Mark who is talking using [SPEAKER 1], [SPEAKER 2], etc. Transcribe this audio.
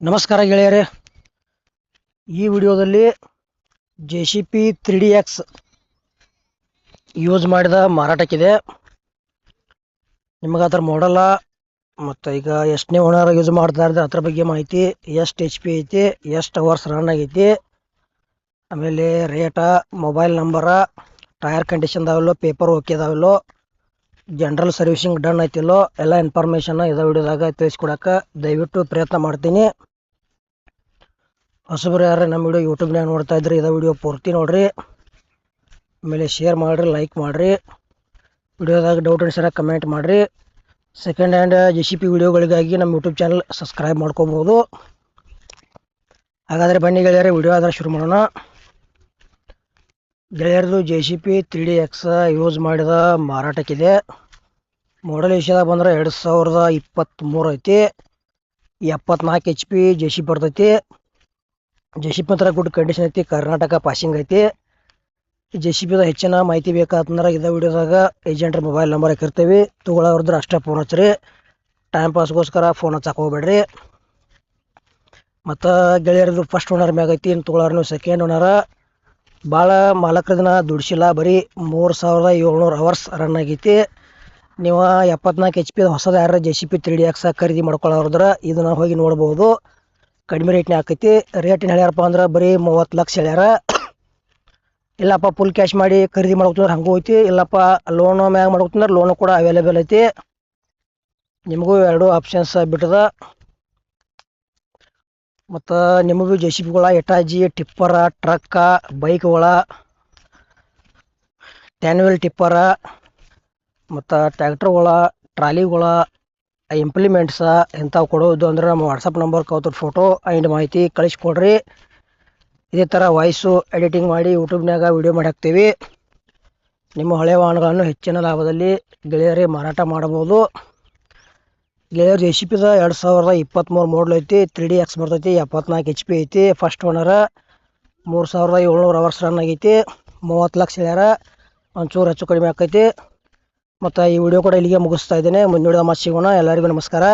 [SPEAKER 1] ನಮಸ್ಕಾರ ಗೆಳೆಯರೇ, ಈ ವಿಡಿಯೋದಲ್ಲಿ JCB 3DX ಯೂಸ್ ಮಾಡಿದ ಮಾರಾಟಕ್ಕಿದೆ. ನಿಮಗೆ ಅದರ ಮಾಡಲ್ಲ ಮತ್ತು ಈಗ ಎಷ್ಟನೇ ಓನರ್ ಯೂಸ್ ಮಾಡ್ತಾ ಇದ್ದಾರೆ ಅದ್ರ ಬಗ್ಗೆ ಮಾಹಿತಿ, ಎಷ್ಟು HP ಐತಿ, ಎಷ್ಟು ಅವರ್ಸ್ ರನ್ ಆಗೈತಿ, ಆಮೇಲೆ ರೇಟ, ಮೊಬೈಲ್ ನಂಬರ, ಟೈರ್ ಕಂಡೀಷನ್ ಅದಾವಿಲ್ಲೋ, ಪೇಪರ್ ಓಕೆ ಅದಾವಿಲ್ಲೋ, ಜನರಲ್ ಸರ್ವಿಸಿಂಗ್ ಡನ್ ಐತಿಲ್ಲೋ, ಎಲ್ಲ ಇನ್ಫಾರ್ಮೇಷನ್ ಇದೇ ವಿಡಿಯೋದಾಗ ತಿಳಿಸ್ಕೊಡಕ್ಕೆ ದಯವಿಟ್ಟು ಪ್ರಯತ್ನ ಮಾಡ್ತೀನಿ. ಹೊಸಬರು ಯಾರು ನಮ್ಮ ವಿಡಿಯೋ ಯೂಟ್ಯೂಬ್ನಾಗ ನೋಡ್ತಾ ಇದ್ರಿ ಇದೇ ವಿಡಿಯೋ ಪೂರ್ತಿ ನೋಡ್ರಿ, ಆಮೇಲೆ ಶೇರ್ ಮಾಡಿರಿ, ಲೈಕ್ ಮಾಡಿರಿ, ವಿಡಿಯೋದಾಗ ಡೌಟ್ ಅನ್ಸರ ಕಮೆಂಟ್ ಮಾಡಿರಿ. ಸೆಕೆಂಡ್ ಹ್ಯಾಂಡ್ JCB ವಿಡಿಯೋಗಳಿಗಾಗಿ ನಮ್ಮ ಯೂಟ್ಯೂಬ್ ಚಾನಲ್ ಸಬ್ಸ್ಕ್ರೈಬ್ ಮಾಡ್ಕೋಬೋದು. ಹಾಗಾದರೆ ಬನ್ನಿ ಗೆಳೆಯರೇ, ವಿಡಿಯೋ ಆದ್ರೆ ಶುರು ಮಾಡೋಣ. ಗೆಳೆಯರದು JCB 3DX ಯೂಸ್ ಮಾಡಿದ ಮಾರಾಟಕ್ಕಿದೆ. ಮಾಡಲ್ ವಿಷಯದಾಗ ಬಂದ್ರೆ 2023 ಐತಿ. 74 HP JCB ಬರ್ತೈತಿ. JCB ಮಾತ್ರ ಗುಡ್ ಕಂಡೀಷನ್ ಐತಿ, ಕರ್ನಾಟಕ ಪಾಸಿಂಗ್ ಐತಿ. JCB ಹೆಚ್ಚಿನ ಮಾಹಿತಿ ಬೇಕಾತಂದ್ರೆ ಇದೇ ವಿಡಿಯೋದಾಗ ಏಜೆಂಟ್ರ ಮೊಬೈಲ್ ನಂಬರ್ ಹಾಕಿರ್ತೀವಿ, ತೊಗೊಳೋರ್ದ್ರೆ ಅಷ್ಟೇ ಫೋನ್ ಹಚ್ಚಿರಿ, ಟೈಮ್ ಪಾಸ್ಗೋಸ್ಕರ ಫೋನ್ ಹಚ್ಚಕ್ಕೆ ಹೋಗ್ಬೇಡ್ರಿ. ಮತ್ತು ಗೆಳೆಯರದು ಫಸ್ಟ್ ಓನರ್ ಮ್ಯಾಗ ಐತಿ, ಇನ್ನು ತೊಗೊಳೋರು ನೀವು ಸೆಕೆಂಡ್ ಓನರ. ಭಾಳ ಮಾಲಕರದನ್ನ ದುಡ್ಸಿಲ್ಲ, ಬರೀ 3700 ಅವರ್ಸ್ ರನ್ ಆಗೈತಿ. ನೀವು 74 HP ಹೊಸದ ಯಾರು JCB 3DX ಖರೀದಿ ಮಾಡ್ಕೊಳ್ಳೋದ್ರೆ ಇದನ್ನ ಹೋಗಿ ನೋಡ್ಬೋದು. ಕಡಿಮೆ ರೇಟ್ನಾಗ ಆಕೈತಿ. ರೇಟ್ ಏನು ಹೇಳ್ಯಾರಪ್ಪ ಅಂದ್ರೆ ಬರೀ 30 ಲಕ್ಷ ಹೇಳ್ಯಾರ. ಇಲ್ಲಪ್ಪ ಫುಲ್ ಕ್ಯಾಶ್ ಮಾಡಿ ಖರೀದಿ ಮಾಡ್ಕೊತಂದ್ರೆ ಹಂಗೂ ಐತಿ, ಇಲ್ಲಪ್ಪ ಲೋನ್ ಮ್ಯಾಗ ಮಾಡ್ಕೊತಂದ್ರೆ ಲೋನು ಕೂಡ ಅವೈಲೇಬಲ್ ಐತಿ. ನಿಮಗೂ ಎರಡು ಆಪ್ಷನ್ಸ್ ಬಿಟ್ಟದ. ಮತ್ತು ನಿಮಗೂ JCBಗಳ ಎಟಾಜಿ, ಟಿಪ್ಪರ, ಟ್ರಕ್ಕ, ಬೈಕ್ಗಳ, 10 ವೀಲ್ ಟಿಪ್ಪರ ಮತ್ತು ಟ್ರ್ಯಾಕ್ಟರ್ಗಳ, ಟ್ರಾಲಿಗಳ, ಇಂಪ್ಲಿಮೆಂಟ್ಸ ಇಂಥವು ಕೊಡೋದು ಅಂದ್ರೆ ನಮ್ಮ ವಾಟ್ಸಪ್ ನಂಬರ್ಗೆ ಅವತ್ತು ಫೋಟೋ ಆ್ಯಂಡ್ ಮಾಹಿತಿ ಕಳಿಸ್ಕೊಡ್ರಿ. ಇದೇ ಥರ ವಾಯ್ಸು ಎಡಿಟಿಂಗ್ ಮಾಡಿ ಯೂಟ್ಯೂಬ್ನಾಗ ವಿಡಿಯೋ ಮಾಡಿ ಹಾಕ್ತೀವಿ. ನಿಮ್ಮ ಹಳೆ ವಾಹನಗಳನ್ನು ಹೆಚ್ಚಿನ ಲಾಭದಲ್ಲಿ ಗೆಳೆಯರೇ ಮಾರಾಟ ಮಾಡ್ಬೋದು. ಗೆಳೆಯರು JCB 2023 ಮಾಡಲ್ ಐತಿ, 3DX ಬರ್ತೈತಿ, 74 HP ಐತಿ, ಫಸ್ಟ್ ಓನರ, 3700 ಅವರ್ಸ್ ರನ್ ಆಗೈತಿ, 30 ಲಕ್ಷ ಹೇಳ್ಯಾರ, ಒಂಚೂರು ಹೆಚ್ಚು ಕಡಿಮೆ ಆಕೈತಿ. ಮತ್ತು ಈ ವಿಡಿಯೋ ಕೂಡ ಇಲ್ಲಿಗೆ ಮುಗಿಸ್ತಾ ಇದ್ದೇನೆ. ಮುಂದಿನ ವಿಡಿಯೋ ಮತ್ತೆ ಸಿಗೋಣ. ಎಲ್ಲರಿಗೂ ನಮಸ್ಕಾರ.